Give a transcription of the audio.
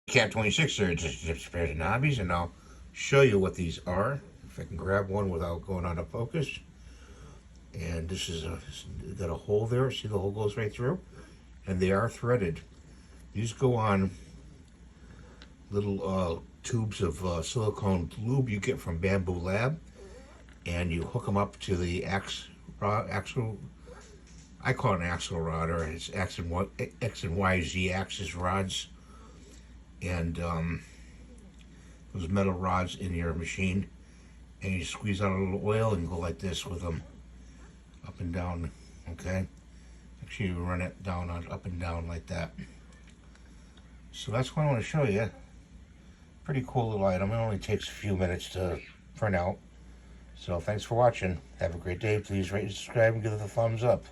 Cat 26 are just spares and hobbies, and I'll show you what these are. If I can grab one without going out of focus. And this is got a hole there. See, the hole goes right through, and they are threaded. These go on little tubes of silicone lube you get from Bambu Lab, and you hook them up to the axle. I call it an axle rod, or it's X and Y Z axis rods, and those metal rods in your machine, and you squeeze out a little oil and go like this with them, up and down. Okay, actually you run it down up and down like that. So that's what I want to show you. Pretty cool little item. It only takes a few minutes to print out. So thanks for watching. Have a great day. Please rate and subscribe and give it a thumbs up.